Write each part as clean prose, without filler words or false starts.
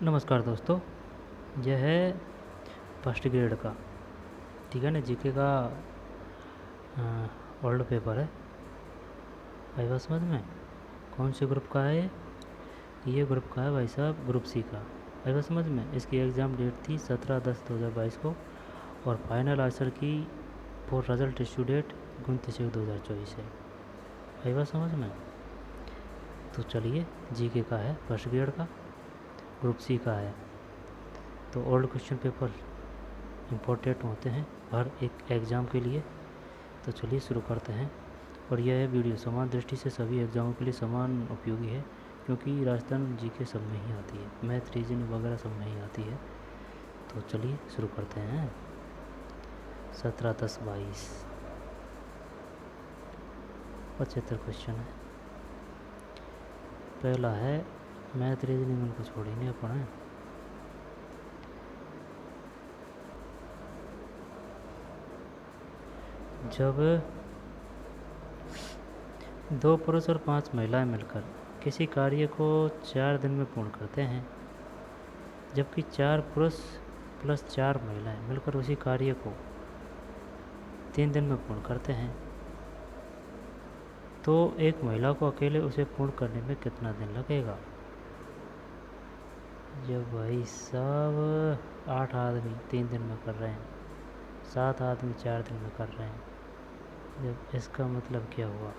नमस्कार दोस्तों। यह है फर्स्ट ग्रेड का, ठीक है ना, जीके का ओल्ड पेपर है। भाई बात समझ में? कौन से ग्रुप का है ये ग्रुप का है भाई साहब, ग्रुप सी का। भाई बात समझ में? इसकी एग्ज़ाम डेट थी 17/10/2022 को, और फाइनल आंसर की फॉर रिजल्ट इशू डेट 29/1/2024 है। भाई बात समझ में? तो चलिए, जीके का है, फर्स्ट ग्रेड का, ग्रुप सी का है। तो ओल्ड क्वेश्चन पेपर इम्पोर्टेंट होते हैं हर एक एग्ज़ाम के लिए। तो चलिए शुरू करते हैं। और यह वीडियो समान दृष्टि से सभी एग्ज़ामों के लिए समान उपयोगी है, क्योंकि राजस्थान जीके सब में ही आती है, मैथ रीजनिंग वगैरह सब में ही आती है। तो चलिए शुरू करते हैं। 17/10/22 75 क्वेश्चन है। पहला है मैथ रीजनिंग, उनको छोड़ेंगे अपन है। जब 2 पुरुष और 5 महिलाएं मिलकर किसी कार्य को 4 दिन में पूर्ण करते हैं, जबकि 4 पुरुष प्लस 4 महिलाएं मिलकर उसी कार्य को 3 दिन में पूर्ण करते हैं, तो एक महिला को अकेले उसे पूर्ण करने में कितना दिन लगेगा? जब भाई साहब 8 आदमी 3 दिन में कर रहे हैं, 7 आदमी 4 दिन में कर रहे हैं, जब इसका मतलब क्या हुआ?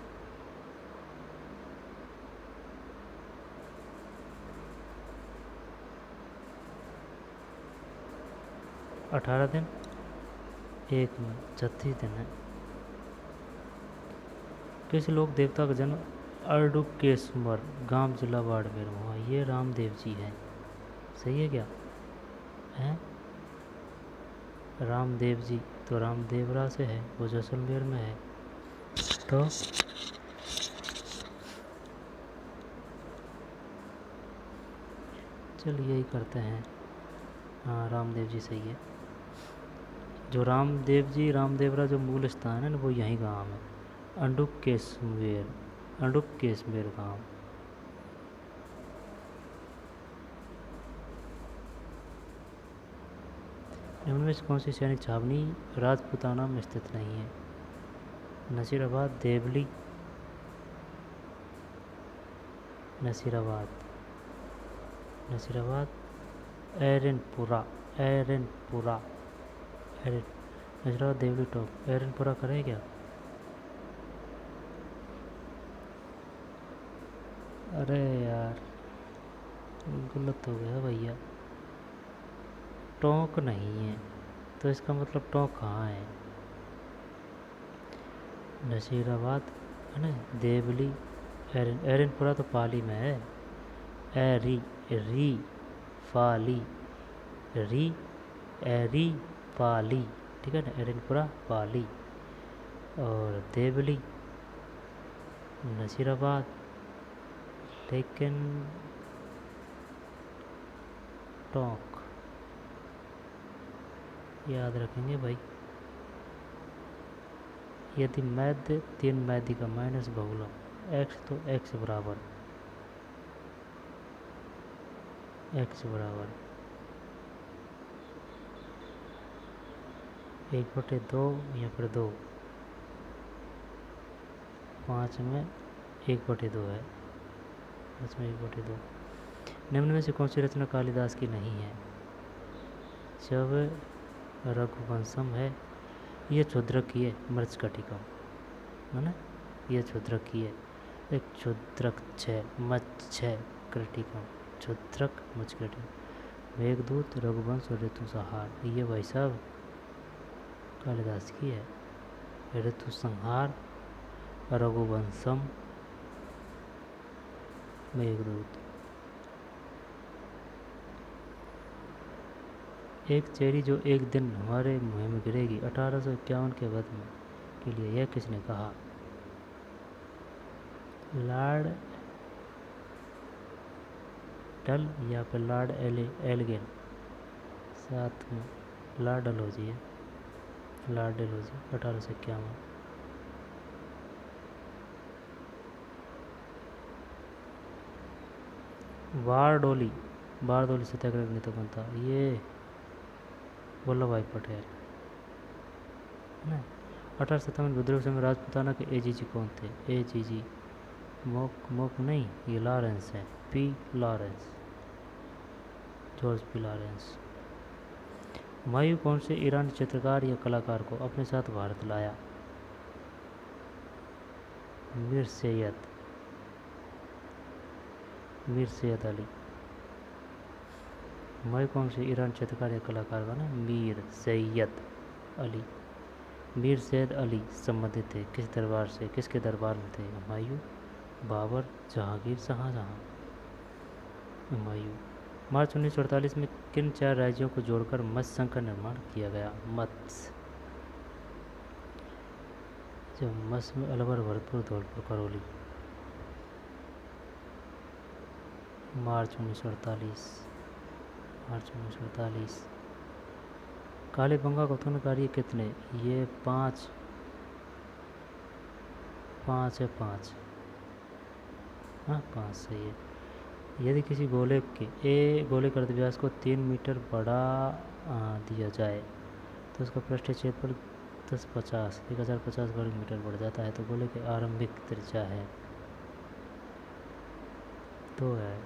अठारह दिन, एक में 36 दिन है। किस लोक देवता का जन्म अर्डुकेश्वर गांव जिला बाड़मेर में हुआ? ये रामदेव जी हैं। सही है क्या? हैं रामदेव जी तो रामदेवरा से है, वो जैसलमेर में है। तो चलिए यही करते हैं। हाँ, रामदेव जी सही है। जो रामदेव जी रामदेवरा जो मूल स्थान है ना, वो यहीं गाँव है, अंडुकेश्वर गाँव। निम्न में से कौन सी सैनिक छावनी राजपूताना में स्थित नहीं है? नसीराबाद, देवली, नसीराबाद, एरनपुरा, एरनपुरा, नसीराबाद, देवली टॉप, एरनपुरा करें क्या? अरे यार, गलत हो गया भैया, टोंक नहीं है। तो इसका मतलब टोंक कहाँ है? नसीराबाद है ना, देवली, एरनपुरा तो पाली में है। एरी, री, फाली, री, एरी, पाली, ठीक है ना, एरनपुरा पाली। और देवली नसीराबाद, लेकिन टोंक याद रखेंगे भाई। यदि मैद 3 मैदी का माइनस बहुलक एक्स, तो एक्स बराबर 1/2 या फिर 2, 5 में 1/2 है, इसमें 1/2। निम्न में से कौन सी रचना कालिदास की नहीं है? जब रघुवंशम है, ये क्षुद्रक की है, मृच्छकटिकम है ना, ये क्षुद्रक की है। एक क्षुद्रक मत्स्य कृटिकम, क्षुद्रक मत्स्यकृटिकम, मेघदूत, रघुवंश और ऋतु संहार, ये भाई साहब कालिदास की है। ऋतु संहार, रघुवंशम, मेघदूत। एक चेरी जो एक दिन हमारे मुँह में गिरेगी 1851 के वध में के लिए, यह किसने कहा? लॉर्ड डल या फिर लॉर्ड एलगिन? साथ में लॉर्ड डलहौजी है, लॉर्ड डलहौजी 1851। बारडोली बारदोली सत्याग्रह का नेता कौन था? ये वल्लभ भाई पटेल है ना। 1857 विद्रोह के समय राजपूताना के एजीजी कौन थे? एजीजी मोक मोक नहीं, ये लॉरेंस है, P Lawrence, George P Lawrence. Humayun कौन से ईरानी चित्रकार या कलाकार को अपने साथ भारत लाया? मीर सैयद, मीर सैयद अली। हुमायूं कौन से ईरानी चित्रकार या कलाकार का ना? मीर सैयद अली। मीर सैयद अली संबंधित थे किस दरबार से? किसके दरबार में थे? हुमायूं, बाबर, जहांगीर, शाहजहां? हुमायूं। मार्च 1948 में किन 4 राज्यों को जोड़कर मत्स्य संघ का निर्माण किया गया? मत्स्य, जो मत्स्य में अलवर, भरतपुर, धौलपुर, करौली। मार्च 1948, मार्च 1948। कालीबंगा को उत्खननकारी कितने? ये 5 5 है, 5। हाँ 5 सही है। यदि किसी गोले के गोले के अर्धव्यास को 3 मीटर बढ़ा दिया जाए तो उसका पृष्ठीय क्षेत्रफल 1050 वर्ग मीटर बढ़ जाता है, तो गोले की आरंभिक त्रिज्या है 2 है।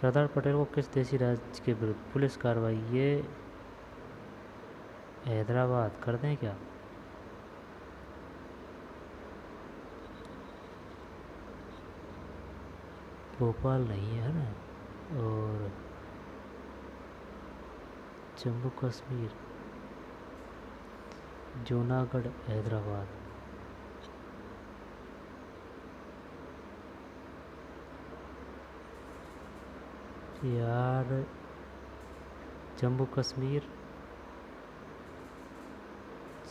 सरदार पटेल को किस देशी राज्य के विरुद्ध पुलिस कार्रवाई? ये हैदराबाद कर दें क्या? भोपाल नहीं है ना। और जम्मू कश्मीर, जूनागढ़, हैदराबाद। यार जम्मू कश्मीर,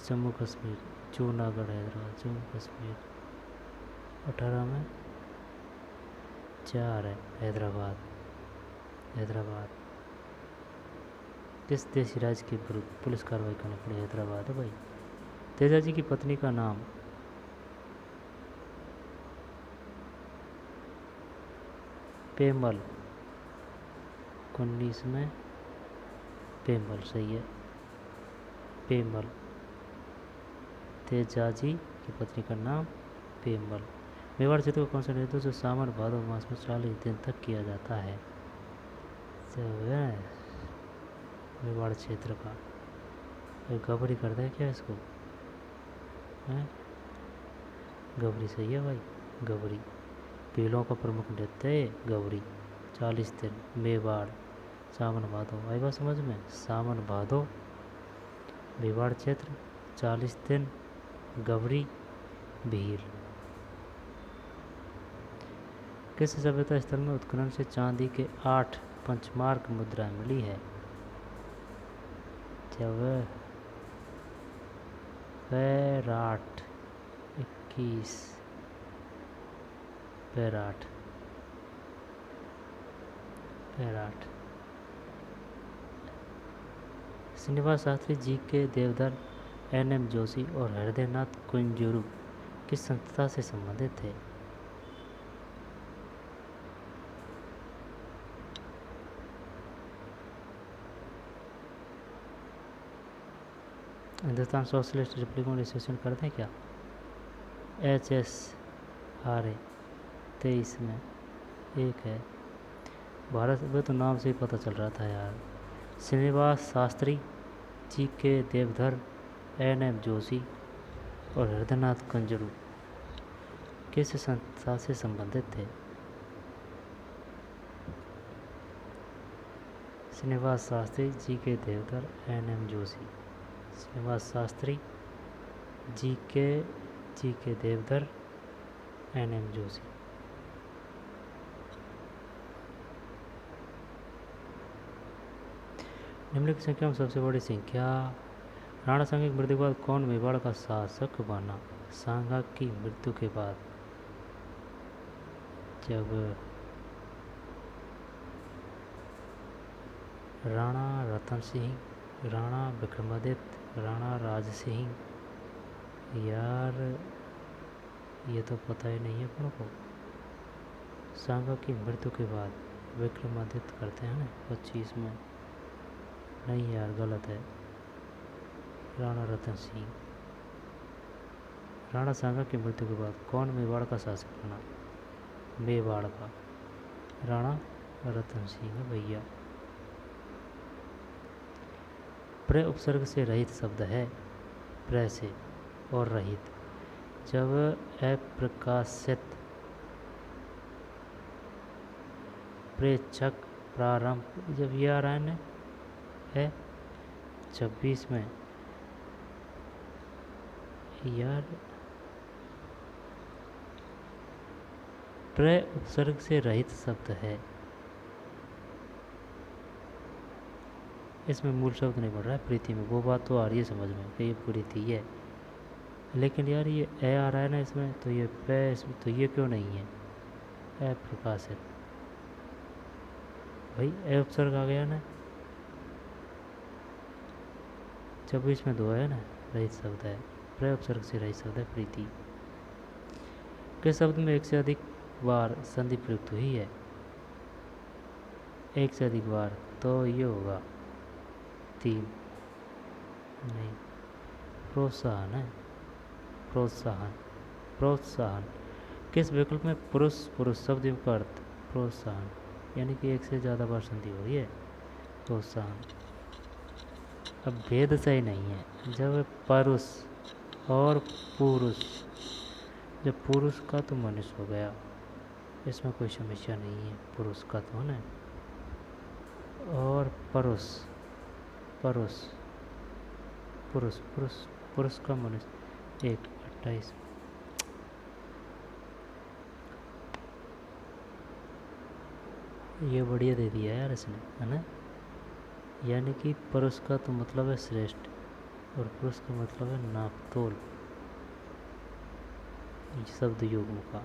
जम्मू कश्मीर, जूनागढ़, हैदराबाद, जम्मू कश्मीर। 18 में 4 है, हैदराबाद, हैदराबाद। किस देशी राज्य के विरुद्ध पुलिस कार्रवाई करनी पड़ी? हैदराबाद है भाई। तेजाजी की पत्नी का नाम? पेमल, 19 में पेमल सही है, पेमल। तेजाजी की पत्नी का नाम पेमल। मेवाड़ क्षेत्र का कौन सा नृत्य जो सावन भादो मास में 40 दिन तक किया जाता है? मेवाड़ क्षेत्र का गबरी कर दें क्या इसको? है गबरी सही है भाई, गबरी। पीलों का प्रमुख नृत्य है गबरी। 40 दिन मेवाड़, सावन भादो। आई बात समझ में? सावन भादो, मेवाड़ क्षेत्र, 40 दिन, गबरी, भील। किस सभ्यता स्थल में उत्खनन से चांदी के 8 पंचमार्क मुद्राएं मिली है? जब parrot, 21 parrot, parrot. Srinivas Shastri ji के देवधर NM जोशी और हृदयनाथ कुंजरू किस संस्था से संबंधित थे? हिंदुस्तान सोशलिस्ट रिपब्लिकन एसोसिएशन कर दें क्या? HSRA 23 में 1 है। भारत में तो नाम से ही पता चल रहा था यार। श्रीनिवास शास्त्री जी के देवधर NM जोशी और हृदयनाथ कुंजरू किस संस्था से संबंधित थे? श्रीनिवास शास्त्री जी के देवधर NM जोशी, श्रीनिवास शास्त्री जी के देवधर NM जोशी। निम्नलिखित संख्या में सबसे बड़ी संख्या? राणा सांगा की मृत्यु के बाद कौन मेवाड़ का शासक बना? सांगा की मृत्यु के बाद जब राणा रतन सिंह, राणा विक्रमादित्य, राणा राज सिंह, यार ये तो पता ही नहीं है अपन को। सांगा की मृत्यु के बाद विक्रमादित्य करते हैं ना 25 में। नहीं यार, गलत है। राणा रतन सिंह। राणा सांगा की मृत्यु के बाद कौन मेवाड़ का शासक बना? मेवाड़ का राणा रतन सिंह भैया। प्र उपसर्ग से रहित शब्द है। प्र से और रहित। जब अप्रकाशित प्रेक्षक प्रारंभ, जब ये आ रहा है 26 में यार, प्र उपसर्ग से रहित शब्द है, इसमें मूल शब्द नहीं बढ़ रहा है प्रीति में। वो बात तो आ रही है समझ में कि ये प्रीति है, लेकिन यार ये ए आ रहा है ना इसमें, तो ये पे इसमें, तो ये क्यों नहीं है अप्रकाशित? भाई ए उपसर्ग आ गया ना, 26 में 2 है ना, रहित शब्द है। प्र उपसर्ग से रहित शब्द है प्रीति। किस शब्द में एक से अधिक बार संधि प्रयुक्त हुई है? एक से अधिक बार, तो ये होगा 3। नहीं, प्रोत्साहन है। प्रोत्साहन, प्रोत्साहन। किस विकल्प में पुरुष पुरुष शब्द का अर्थ प्रोत्साहन, यानी कि एक से ज़्यादा बार संधि हो रही है? प्रोत्साहन। अब भेद सही नहीं है। जब पुरुष और पुरुष, जब पुरुष का तो मनुष्य हो गया, इसमें कोई समस्या नहीं है, पुरुष का तो है। और परुष, परुष, पुरुष पुरुष पुरुष का मनुष्य 1:28। ये बढ़िया दे दिया यार इसने, है ना। यानी कि पुरुष का तो मतलब है श्रेष्ठ और पुरुष का मतलब है नापतोल, शब्द युग्म का।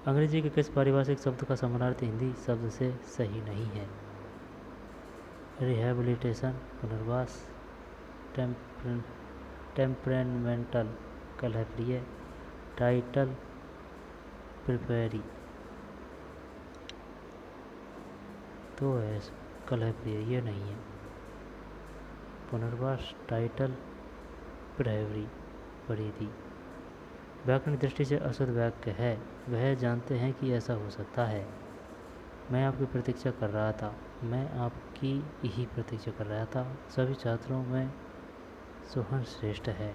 अंग्रेजी के किस पारिभाषिक शब्द का समानार्थी हिंदी शब्द से सही नहीं है? रिहैबिलिटेशन, पुनर्वास, टेम्परेमेंटल, कलहप्रिय, टाइटल प्रिपेरी। तो है कलहप्रिय, ये नहीं है। पुनर्वास, टाइटल प्रिपेरी पढ़ी थी। व्याकरण दृष्टि से अशुद्ध वाक्य है। वह जानते हैं कि ऐसा हो सकता है। मैं आपकी प्रतीक्षा कर रहा था। मैं आपकी ही प्रतीक्षा कर रहा था। सभी छात्रों में सोहन श्रेष्ठ है।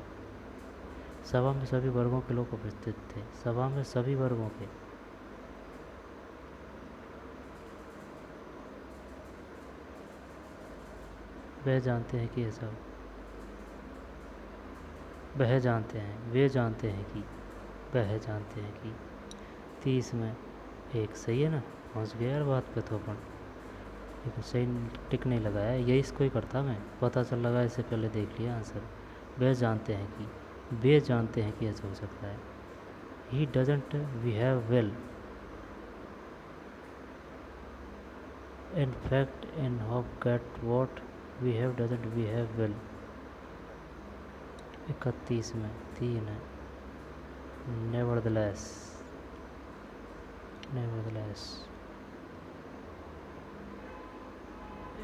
सभा में सभी वर्गों के लोग उपस्थित थे। सभा में सभी वर्गों के, वह जानते हैं कि ऐसा, वह जानते हैं, वे जानते हैं कि, वह जानते हैं कि। 30 में 1 सही है ना, पहुँच गया यार बात पे तो अपन, लेकिन सही टिक नहीं लगाया। यही इसको ही करता मैं, पता चल लगा इससे पहले देख लिया आंसर। वे जानते हैं कि, वे जानते हैं कि ऐसा हो सकता है। He doesn't behave well, in fact in hope get what behave doesn't behave well. 31 में 3 है, नेवरदलेस, नेवरदलेस।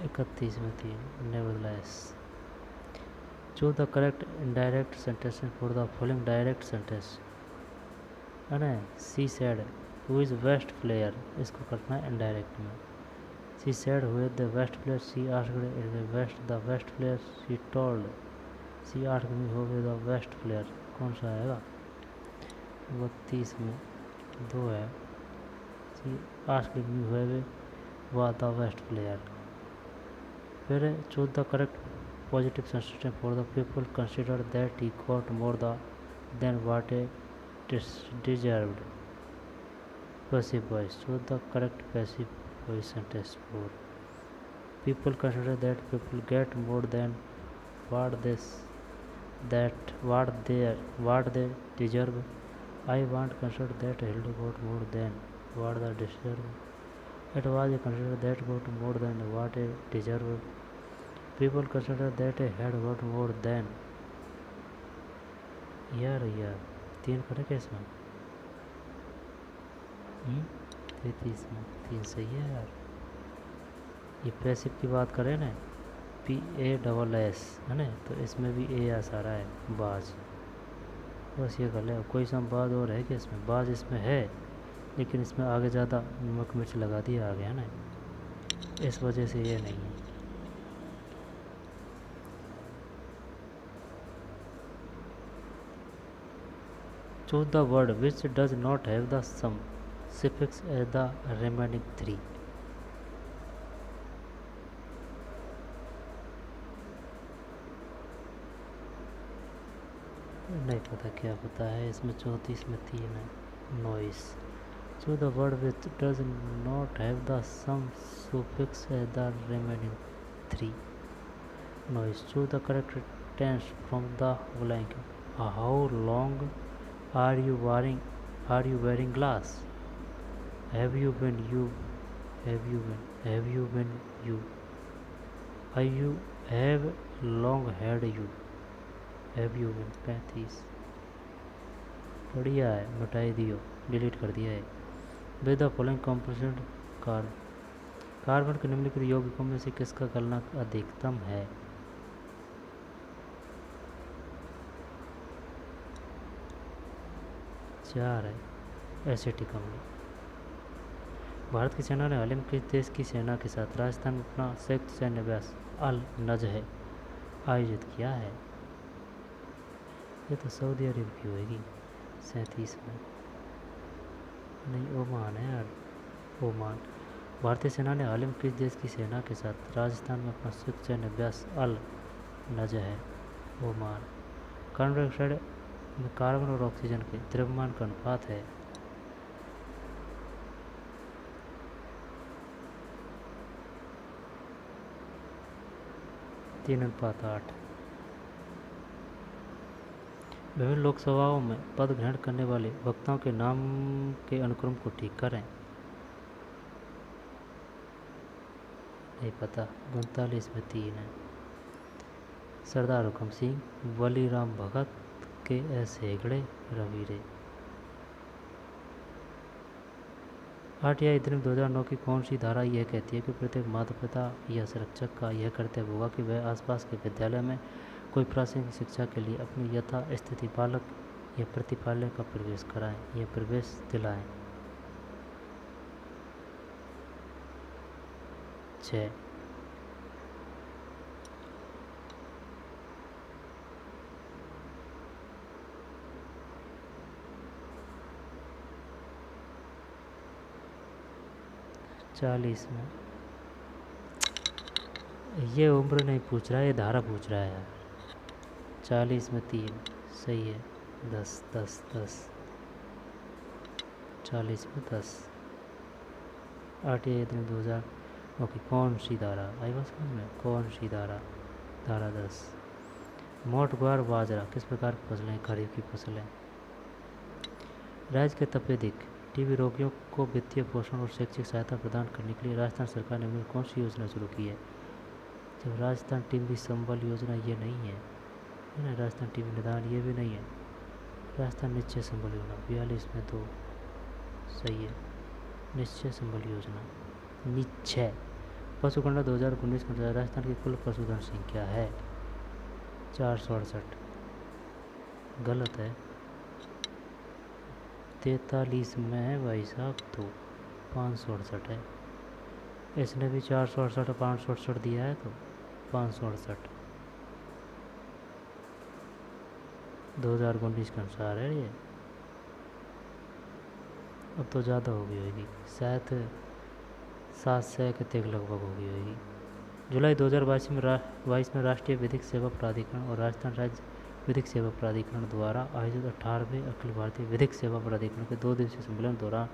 31 में 3, nevertheless. Choose the correct indirect sentence for the following direct sentence, है ना। She said who is best player, इसको करना है indirect में। She said who is the best player, she asked is the best player, she told, she asked me who is the best player. कौन सा आएगा? 32 में 2 है, she asked me who was the best player। फिर choose the correct positive sentence for the people consider that he got more than what he deserved। Passive voice, choose the correct passive voice sentence for people consider that people get more than what they deserve। I want consider that Hilda got more than what they deserve। It was considered that got more than what they deserve। People consider that I had got more than यार 3 करें क्या इसमें? 33 में 3 सही है यार। ये passive की बात करें ना, PASS है ना, तो इसमें भी ए आ सारा है, बाज। बस ये गल है। कोई सा बाज और है कि इसमें बाज इसमें है, लेकिन इसमें आगे ज़्यादा नमक मिर्च लगा दिया आगे, है ना, इस वजह से ये नहीं है। Choose the word which does not have the same suffix as the remaining 3। नहीं पता क्या पता है इसमें। 34 में 3 है। Noise. Choose the word which does not have the same suffix as the remaining 3। Noise. Choose the correct tense from the blank. How long are you wearing? Are you wearing glass? Have you been you? Have you been? Have you been you? Are you have long had you? Have you been? 35। बढ़िया है, मिटाई दियो, delete कर दिया है। With the following composition carbon के निम्नलिखित यौगिकों में से किसका गलनांक अधिकतम है? 4 है, एसिटिक अम्ल। भारत की सेना ने हाल ही में किस देश की सेना के साथ राजस्थान में अपना संयुक्त सैन्य अभ्यास अल नजह आयोजित किया है? ये तो सऊदी अरब की होगी। 37 में नहीं, ओमान है यार, ओमान। भारतीय सेना ने हाल ही में किस देश की सेना के साथ राजस्थान में अपना संयुक्त सैन्य अभ्यास अल नजह ओमान। कार्बन डाइऑक्साइड में कार्बन और ऑक्सीजन के द्रव्यमान का अनुपात है 3:8। विभिन्न लोकसभाओं में पद ग्रहण करने वाले वक्ताओं के नाम के अनुक्रम को ठीक करें। नहीं पता। 39 में 3 है। सरदार हुकम सिंह, वलीराम भगत, KS हेगड़े, रवीरे। RTI अधिनियम 2009 की कौन सी धारा यह कहती है कि प्रत्येक माता पिता या संरक्षक का यह कर्तव्य होगा कि वह आसपास के विद्यालय में कोई प्राथमिक शिक्षा के लिए अपनी यथा स्थिति बालक या प्रतिपालय का प्रवेश कराएं या प्रवेश दिलाएं? 6। चालीस में ये उम्र नहीं पूछ रहा है, ये धारा पूछ रहा है यार। 40 में 3 सही है। 10 10 10 40 में 10। RTI अधिनियम 2000 ओके। कौन सी धारा आई बात समझ में? कौन सी धारा? धारा 10। मोट ग्वार बाजरा किस प्रकार की फसलें खरीफ की फसलें? राज्य के तपेदिक टीबी रोगियों को वित्तीय पोषण और शैक्षिक सहायता प्रदान करने के लिए राजस्थान सरकार ने कौन सी योजना शुरू की है? जब राजस्थान टीबी संबल योजना ये नहीं है ना, राजस्थान टीबी निदान ये भी नहीं है। राजस्थान निश्चय संबल योजना 42 में 2 सही है। निश्चय संबल योजना निश्चय। पशुगणना 2019 के अनुसार राजस्थान की कुल पशुधन संख्या है 468। गलत है। 43 में है भाई साहब, तो 568 है। इसने भी 468 और 568 दिया है, तो 568 2019 के अनुसार है ये। अब तो ज़्यादा हो गई होगी, शायद 700 के तक लगभग हो गई होगी। जुलाई 2022 में राष्ट्रीय विधिक सेवा प्राधिकरण और राजस्थान राज्य विधिक सेवा प्राधिकरण द्वारा आयोजित 18वें अखिल भारतीय विधिक सेवा प्राधिकरण के 2 दिवसीय सम्मेलन दौरान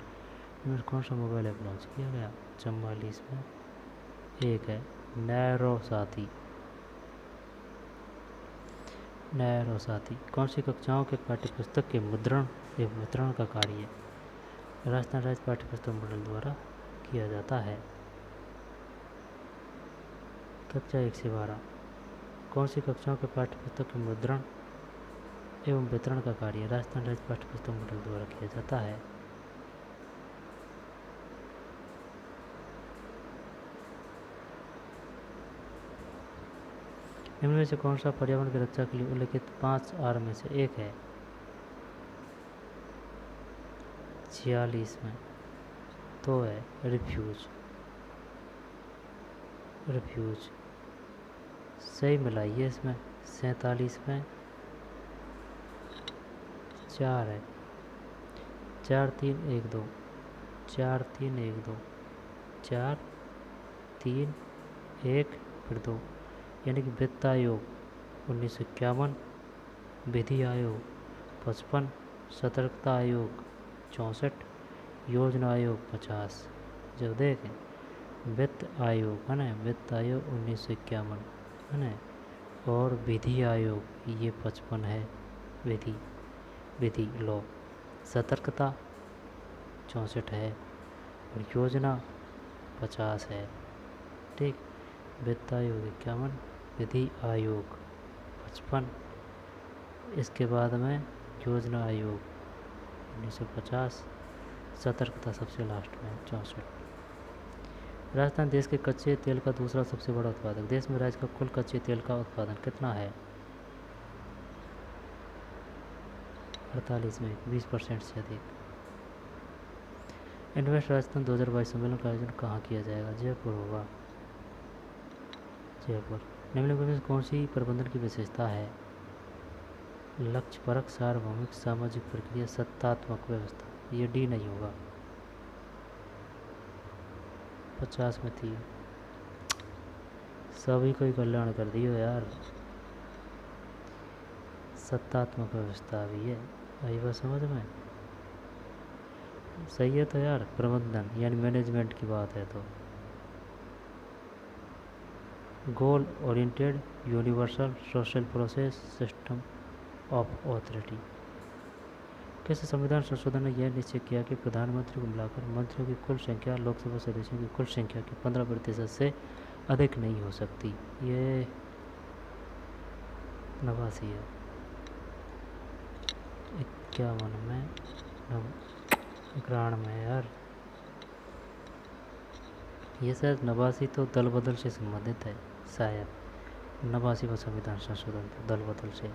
इनमें कौन सा मोबाइल ऐप लॉन्च किया गया? 44 में 1 है। नैरो साथी। नैरो साथी कौन सी कक्षाओं के पाठ्यपुस्तक के मुद्रण एवं वितरण का कार्य राजस्थान राज्य पाठ्यपुस्तक मंडल द्वारा किया जाता है? कक्षा 1 से 12। कौन सी कक्षाओं के पाठ्यपुस्तक के मुद्रण एवं वितरण का कार्य राजस्थान राज्य पाठ्य पुस्तक मंडल द्वारा किया जाता है। निम्न में से कौन सा पर्यावरण की रक्षा के लिए उल्लिखित 5 R में से एक है? 46 में तो है रिफ्यूज। सही मिलाइए इसमें। 47 में 4 है। 4 3 1 2 4 3 1 2 4 3 1 फिर 2 यानी कि वित्त आयोग 1951, विधि आयोग 55, सतर्कता आयोग 64, योजना आयोग 50। जब देखें वित्त आयोग है ना, वित्त आयोग 1951 है ना, और विधि आयोग ये 55 है, विधि लॉ। सतर्कता 64 है और योजना 50 है। ठीक, वित्त आयोग 51, विधि आयोग 55, इसके बाद में योजना आयोग 1950, सतर्कता सबसे लास्ट में 64। राजस्थान देश के कच्चे तेल का दूसरा सबसे बड़ा उत्पादक। देश में राज्य का कुल कच्चे तेल का उत्पादन कितना है? 48 में 20% से अधिक। इन्वेस्ट राजस्थान 2022 सम्मेलन का आयोजन कहाँ किया जाएगा? जयपुर होगा, जयपुर। निम्नलिखित में कौन सी प्रबंधन की विशेषता है? लक्ष्यपरक, सार्वभौमिक, सामाजिक प्रक्रिया, सत्तात्मक व्यवस्था। ये डी नहीं होगा। 50 में थी। सभी को ही कल्याण कर दियो यार। सत्तात्मक व्यवस्था भी है, आई बात समझ में? सही है तो यार, प्रबंधन यानी मैनेजमेंट की बात है तो। Goal oriented universal social process system of authority. किस संविधान संशोधन ने यह निश्चय किया कि प्रधानमंत्री को मिलाकर मंत्रियों की कुल संख्या लोकसभा सदस्यों की कुल संख्या के 15% से अधिक नहीं हो सकती? ये 89 है। 51 में 91 यार, ये शायद 89 तो दल बदल से संबंधित है, शायद 89 में संविधान संशोधन था दल बदल से।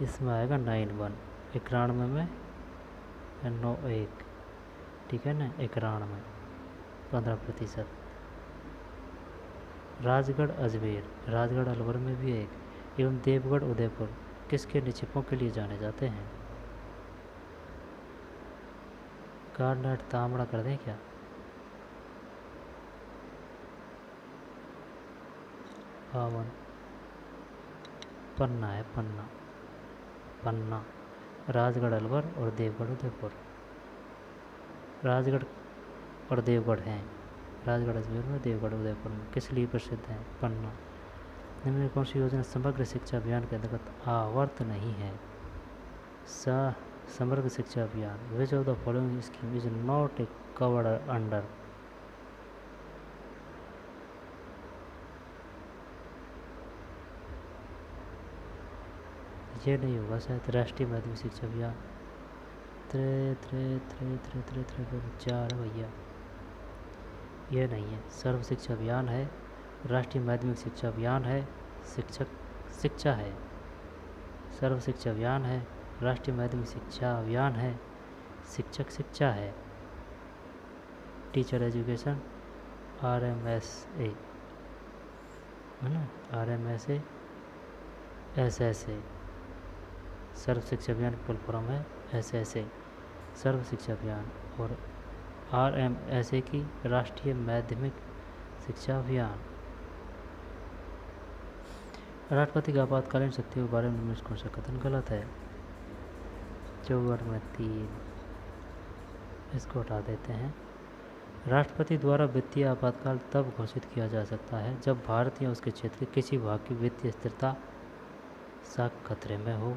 इसमें आएगा 91, 91 में 91, ठीक है ना, 91 में 15%। राजगढ़ अजमेर, राजगढ़ अलवर में भी एक, एवं देवगढ़ उदयपुर किसके निक्षेपों के लिए जाने जाते हैं? गार्नेट तांबड़ा कर दें क्या? पावन, पन्ना है, पन्ना। राजगढ़ अलवर और देवगढ़ उदयपुर। राजगढ़ और देवगढ़ हैं, राजगढ़ अजमेर में, देवगढ़ उदयपुर में। किस लिए प्रसिद्ध हैं? पन्ना। निम्न में कौन सी योजना समग्र शिक्षा अभियान के अंतर्गत आवर्त नहीं है? समग्र शिक्षा अभियान। Which of the following scheme is not a covered under? ये नहीं होगा शायद, राष्ट्रीय माध्यमिक शिक्षा अभियान। 4 भैया, ये नहीं है। सर्व शिक्षा अभियान है, राष्ट्रीय माध्यमिक शिक्षा अभियान है, शिक्षा है, सर्व शिक्षा अभियान है, राष्ट्रीय माध्यमिक शिक्षा अभियान है, शिक्षा है, टीचर एजुकेशन, RMSA है ना, RMSA SSA। सर्व शिक्षा अभियान फुल फॉर्म है SSA, सर्व शिक्षा अभियान। और RMSA की राष्ट्रीय माध्यमिक शिक्षा अभियान। राष्ट्रपति की आपातकालीन शक्तियों के बारे में कौन सा कथन गलत है? 54 में 3, इसको हटा देते हैं। राष्ट्रपति द्वारा वित्तीय आपातकाल तब घोषित किया जा सकता है जब भारत या उसके क्षेत्र के किसी भाग की वित्तीय स्थिरता खतरे में हो।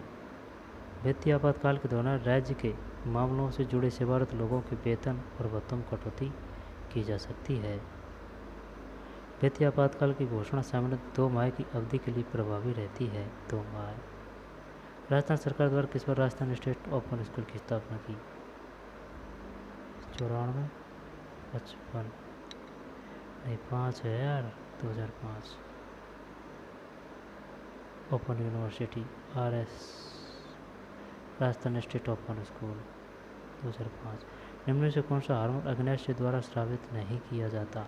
वित्तीय आपातकाल के दौरान राज्य के मामलों से जुड़े सेवारत लोगों के वेतन और भत्तों में कटौती की जा सकती है। वित्तीय आपातकाल की घोषणा सामान्य 2 माह की अवधि के लिए प्रभावी रहती है। 2 माह। राजस्थान सरकार द्वारा किस बार राजस्थान स्टेट ओपन स्कूल की स्थापना की? 94, 55, नहीं 5 है यार, 2005। Open university RS Rajasthan state open school 2005। निम्न में से कौन सा हार्मोन अग्नेय द्वारा स्रावित नहीं किया जाता?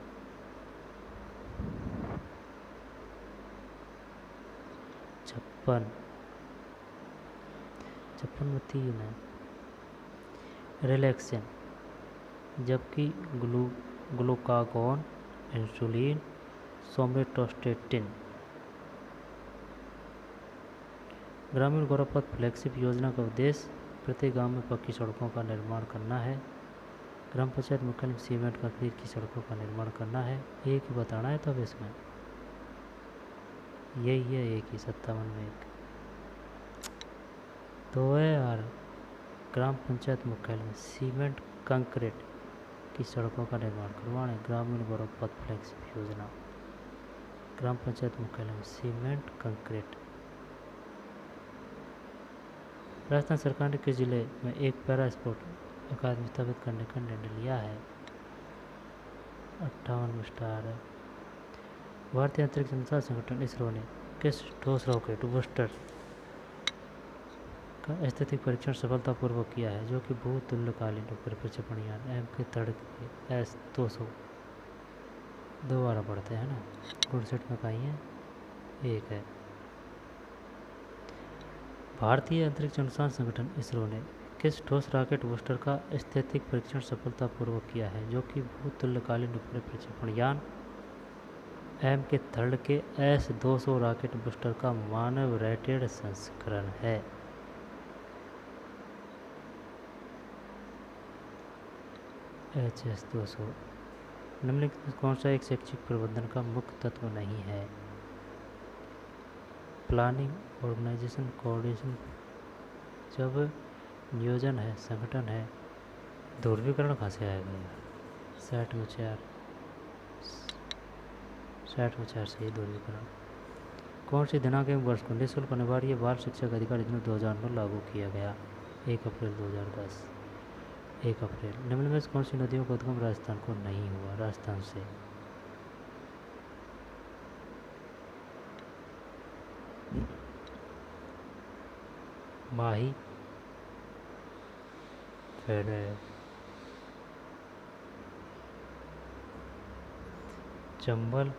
56, 56 में 3 है। रिलैक्सेन, जबकि ग्लूकागॉन, इंसुलिन, सोमेटोस्टेटिन। ग्रामीण गौरव पथ फ्लैगशिप योजना का उद्देश्य प्रत्येक गांव में पक्की सड़कों का निर्माण करना है। ग्राम पंचायत मुख्यालय में सीमेंट कंक्रीट की सड़कों का निर्माण करना है। एक ही बताना है तब इसमें यही है, एक ही 57 में एक तो है यार। ग्राम पंचायत मुख्यालय में सीमेंट कंक्रीट की सड़कों का निर्माण करवाने ग्रामीण गौरव पथ फ्लैगशिप योजना। ग्राम पंचायत मुख्यालय में सीमेंट कंक्रीट। राजस्थान सरकार ने किस जिले में एक पैरा स्पोर्ट अकादमी स्थापित करने का निर्णय लिया है? 58 स्टार है। भारतीय अंतरिक्ष अनुसंधान संगठन इसरो ने किस ठोस रॉकेट बूस्टर का स्थैतिक परीक्षण सफलतापूर्वक किया है, जो कि भूतुल्यकालीन उपग्रह प्रक्षेपण यान एम के तड़के S-200 दोबारा पढ़ते हैं ना, 59 में कहीं है, एक है। भारतीय अंतरिक्ष अनुसंधान संगठन इसरो ने किस ठोस रॉकेट बूस्टर का स्थैतिक परीक्षण सफलतापूर्वक किया है, जो कि भूतुल्यकालीन उपग्रह प्रक्षेपण यान एम के थर्ड के S-200 रॉकेट बूस्टर का मानव रेटेड संस्करण है? HS-200। निम्नलिखित में कौन सा एक शैक्षिक प्रबंधन का मुख्य तत्व नहीं है? Planning, organisation, coordination. जब नियोजन है, संगठन है, ध्रुवीकरण कहाँ से आएगा यार? 60 में 4, 60 में 4 सही ध्रुवीकरण। कौन सी दिनांक एवं वर्ष को निःशुल्क अनिवार्य बाल शिक्षा का अधिकार अधिनियम 2009 लागू किया गया? 1 अप्रैल 2010, 1 अप्रैल। निम्न में से कौन सी नदियों का उद्गम राजस्थान को नहीं हुआ? राजस्थान से माही, फिर Chambal,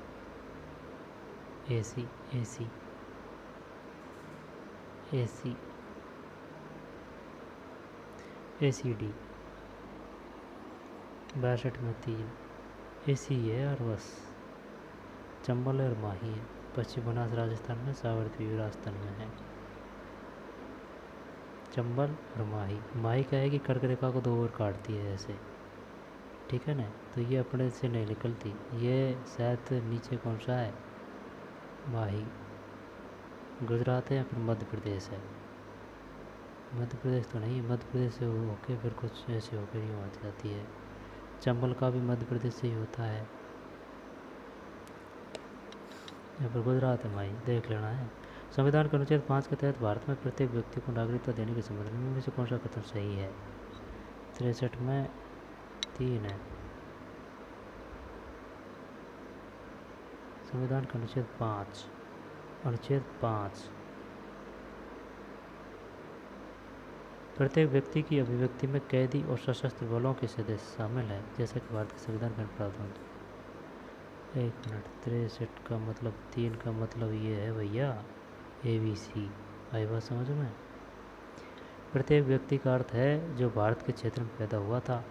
AC, AC, AC, ACD। 62 में 3 एसी है और बस। चंबल और माही है। पश्चिम बनास राजस्थान में, साबरमती राजस्थान में है। चंबल और माही। माही क्या है कि कर्क रेखा को 2 ओर काटती है ऐसे, ठीक है ना, तो ये अपने से नहीं निकलती। ये शायद नीचे कौन सा है? माही। गुजरात है या फिर मध्य प्रदेश है? मध्य प्रदेश तो नहीं है, मध्य प्रदेश से होके फिर कुछ ऐसे होकर ही आ जाती है। चंबल का भी मध्य प्रदेश से ही होता है, या फिर गुजरात है माही, देख लेना है। संविधान के अनुच्छेद 5 के तहत भारत में प्रत्येक व्यक्ति को नागरिकता देने के संबंध में से कौन सा कथन सही है? 63 में 3 है। संविधान का अनुच्छेद 5, अनुच्छेद 5 प्रत्येक व्यक्ति की अभिव्यक्ति में कैदी और सशस्त्र बलों के सदस्य शामिल है, जैसा कि भारत के संविधान का प्रावधान। 1 मिनट, 63 का मतलब 3 का मतलब ये है भैया ABC। आई बात समझ में? प्रत्येक व्यक्ति का अर्थ है जो भारत के क्षेत्र में पैदा हुआ था,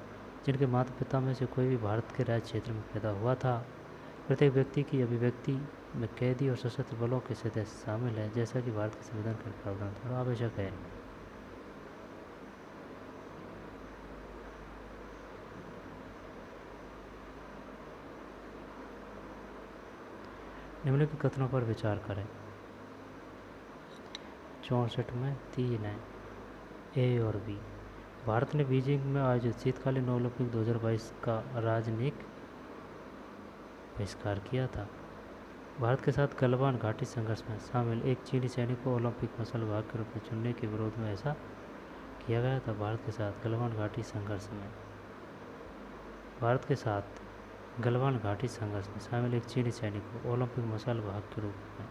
जिनके माता पिता में से कोई भी भारत के राज्य क्षेत्र में पैदा हुआ था। प्रत्येक व्यक्ति की अभिव्यक्ति में कैदी और सशस्त्र बलों के सदस्य शामिल है, जैसा कि भारत के संविधान का प्रावधान थोड़ा आवश्यक है। निम्नलिखित कथनों पर विचार करें। 64 में 3 है, A और B। भारत ने बीजिंग में आयोजित शीतकालीन ओलंपिक 2022 का राजनयिक बहिष्कार किया था। भारत के साथ गलवान घाटी संघर्ष में शामिल एक चीनी सैनिक को ओलंपिक मसल विभाग के रूप में चुनने के विरोध में ऐसा किया गया था। भारत के साथ गलवान घाटी संघर्ष में शामिल एक चीनी सैनिक को ओलंपिक मसल विभाग के रूप में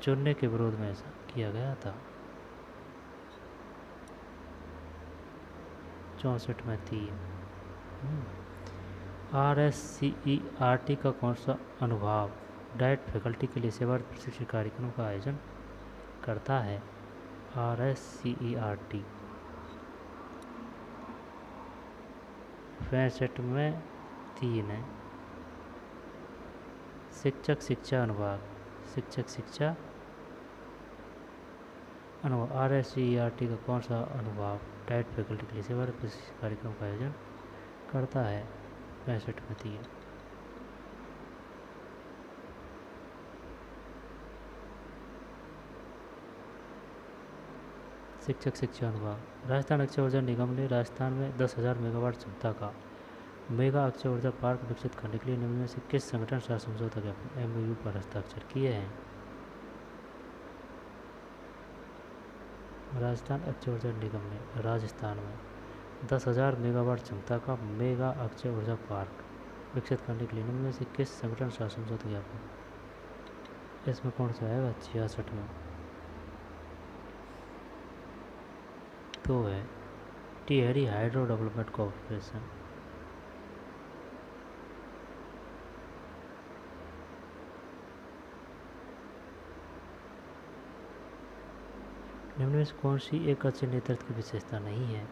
चुनने के विरोध में ऐसा किया गया था। 64 में 3। RSCERT का कौन सा अनुभाग डाइट फैकल्टी के लिए सेवारत प्रशिक्षण कार्यक्रमों का आयोजन करता है? RSCERT 65 में 3 है। शिक्षक शिक्षा अनुभाग RSCERT का कौन सा अनुभाग डाइट फैकल्टी के लिए सेवारत प्रशिक्षण कार्यक्रम का आयोजन करता है? 65 में 3। शिक्षक शिक्षा अनुभाग राजस्थान अक्षय ऊर्जा निगम ने राजस्थान में 10,000 मेगावाट क्षमता का मेगा अक्षय ऊर्जा पार्क विकसित करने के लिए निम्न में से किस संगठन साथ समझौता ज्ञापन MOU पर हस्ताक्षर किए हैं? राजस्थान अक्षय ऊर्जा निगम ने राजस्थान में 10,000 मेगावाट क्षमता का मेगा अक्षय ऊर्जा पार्क विकसित करने के लिए निम्न में से किस संगठन साथ समझौता ज्ञापन? इसमें कौन सा आएगा? 66 में तो है टिहरी हाइड्रो डेवलपमेंट कॉर्पोरेशन। निम्न में से कौन सी एक अच्छे नेतृत्व की विशेषता नहीं है?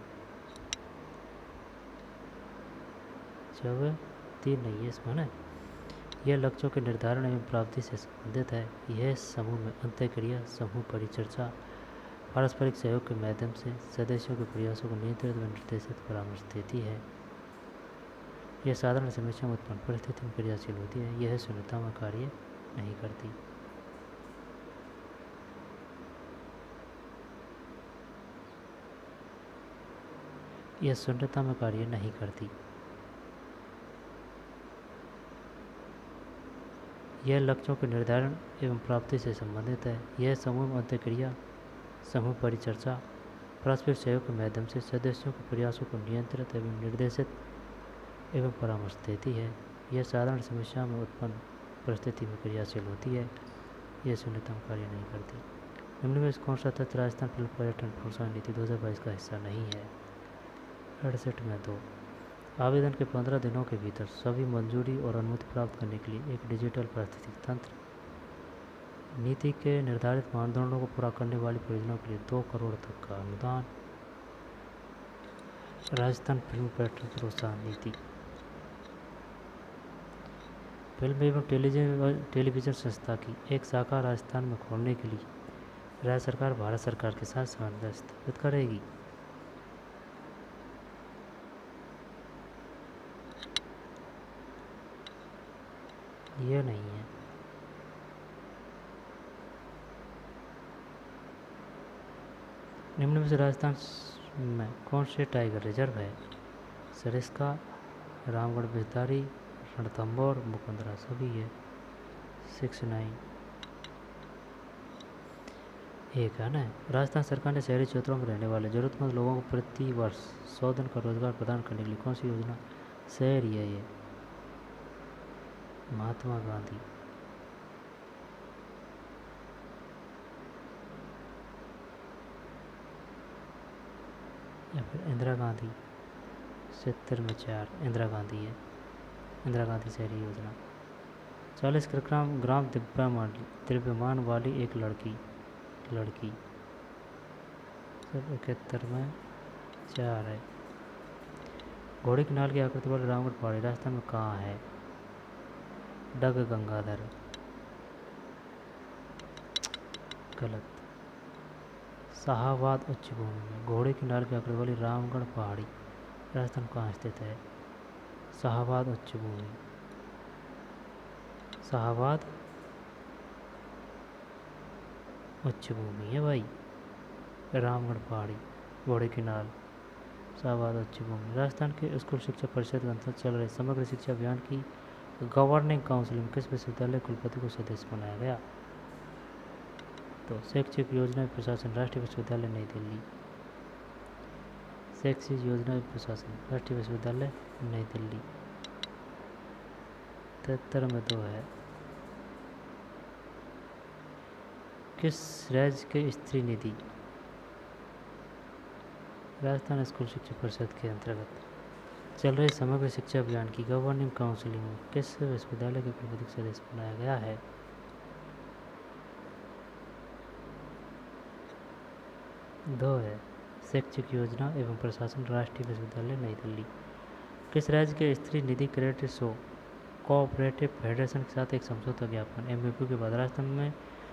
जब 3 नहीं है इसमें ना। यह लक्ष्यों के निर्धारण एवं प्राप्ति से संबंधित है। यह समूह में अंतःक्रिया, समूह परिचर्चा, पारस्परिक सहयोग के माध्यम से सदस्यों के प्रयासों को नियंत्रित व निर्देशित परामर्श देती है। यह साधारण समस्या में उत्पन्न परिस्थिति में क्रियाशील होती है। यह शून्यता में कार्य नहीं करती। यह शून्यता में कार्य नहीं करती। यह लक्ष्यों के निर्धारण एवं प्राप्ति से संबंधित है। यह समूह में अंतःक्रिया, समूह परिचर्चा, पारस्परिक सहयोग के माध्यम से सदस्यों के प्रयासों को नियंत्रित एवं निर्देशित एवं परामर्श देती है। यह साधारण समस्या में उत्पन्न परिस्थिति में क्रियाशील होती है। यह शून्यता में कार्य नहीं करती। निम्न में कौन सा तथ्य राजस्थान फिल्म पर्यटन प्रोत्साहन नीति 2022 का हिस्सा नहीं है? 68 में 2। आवेदन के 15 दिनों के भीतर सभी मंजूरी और अनुमति प्राप्त करने के लिए एक डिजिटल पारिस्थितिकी तंत्र नीति के निर्धारित मानदंडों को पूरा करने वाली परियोजनाओं के लिए 2 करोड़ तक का अनुदान। राजस्थान फिल्म पर्यटन प्रोत्साहन नीति फिल्म एवं टेलीविज़न संस्था की एक शाखा राजस्थान में खोलने के लिए राज्य सरकार भारत सरकार के साथ सामंजस्य स्थापित करेगी। यह नहीं है। निम्न में से राजस्थान में कौन से टाइगर रिजर्व है? सरिस्का, रामगढ़ बिजधारी, रणथंभौर, मुकंदरा सभी है। 69 एक है ना। राजस्थान सरकार ने शहरी क्षेत्रों में रहने वाले जरूरतमंद लोगों को प्रति वर्ष 100 दिन का रोजगार प्रदान करने के लिए कौन सी योजना शहरी है? ये महात्मा गांधी। या फिर इंदिरा गांधी। 70 में 4 इंदिरा गांधी है। इंदिरा गांधी शहरी योजना। 40 ग्राम द्रव्यमान वाली एक लड़की। 71 में 4 है। घोड़े की नाल की आकृति वाली रामगढ़ पहाड़ी राजस्थान में कहाँ है? डग गंगाधर। गलत। शाहाबाद उच्च भूमि में घोड़े की नाल की आकृति वाली रामगढ़ पहाड़ी राजस्थान कहाँ स्थित है? शाहाबाद उच्च भूमि। शाहाबाद उच्च भूमि है भाई। रामगढ़ पहाड़ी, घोड़े की नाल, शाहाबाद उच्च भूमि। राजस्थान के स्कूल शिक्षा परिषद के अंतर्गत चल रहे समग्र शिक्षा अभियान की गवर्निंग काउंसिल में किस विश्वविद्यालय कुलपति को सदस्य बनाया गया? तो शैक्षिक योजना प्रशासन राष्ट्रीय विश्वविद्यालय नई दिल्ली। शैक्षिक योजना प्रशासन राष्ट्रीय विश्वविद्यालय नई दिल्ली। 73 में 2 है। किस राज्य के स्त्री निधि राजस्थान स्कूल शिक्षा परिषद के अंतर्गत चल रहे समग्र शिक्षा अभियान की गवर्निंग काउंसिल में किस विश्वविद्यालय के कुलपति सदस्य बनाया गया है? 2 है। शैक्षिक योजना एवं प्रशासन राष्ट्रीय विश्वविद्यालय नई दिल्ली। किस राज्य के स्त्री निधि क्रेडिट सो कोऑपरेटिव फेडरेशन के साथ एक समझौता ज्ञापन MOU के बाद राजस्थान में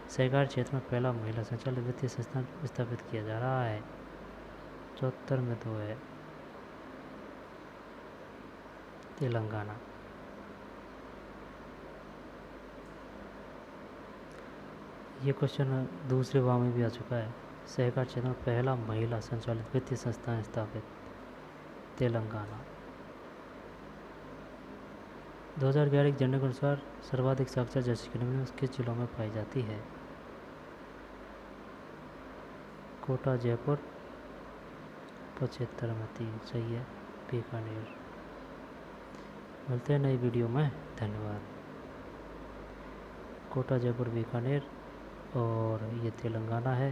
सहकारी क्षेत्र में पहला महिला संचालित वित्तीय संस्थान स्थापित किया जा रहा है? 74 में 2 है। तेलंगाना। ये क्वेश्चन दूसरे भाव में भी आ चुका है। सहकारी क्षेत्र में पहला महिला संचालित वित्तीय संस्थान स्थापित तेलंगाना। 2011 के जनगणना के अनुसार सर्वाधिक साक्षर जनसंख्या निम्न में किस जिलों में पाई जाती है? कोटा, जयपुर। 75 में 3 सही है। बीकानेर। मिलते हैं नई वीडियो में। धन्यवाद। कोटा, जयपुर, बीकानेर और ये तेलंगाना है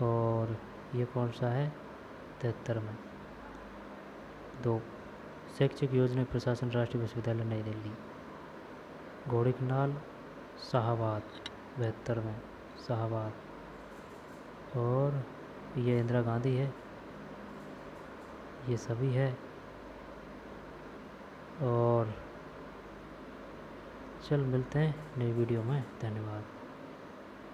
और ये कौन सा है? 73 में 2। शैक्षिक योजना प्रशासन राष्ट्रीय विश्वविद्यालय नई दिल्ली। घोड़ीकनाल, शाहबाद। 72 में शाहबाद और ये इंदिरा गांधी है। ये सभी है और चल मिलते हैं नई वीडियो में। धन्यवाद।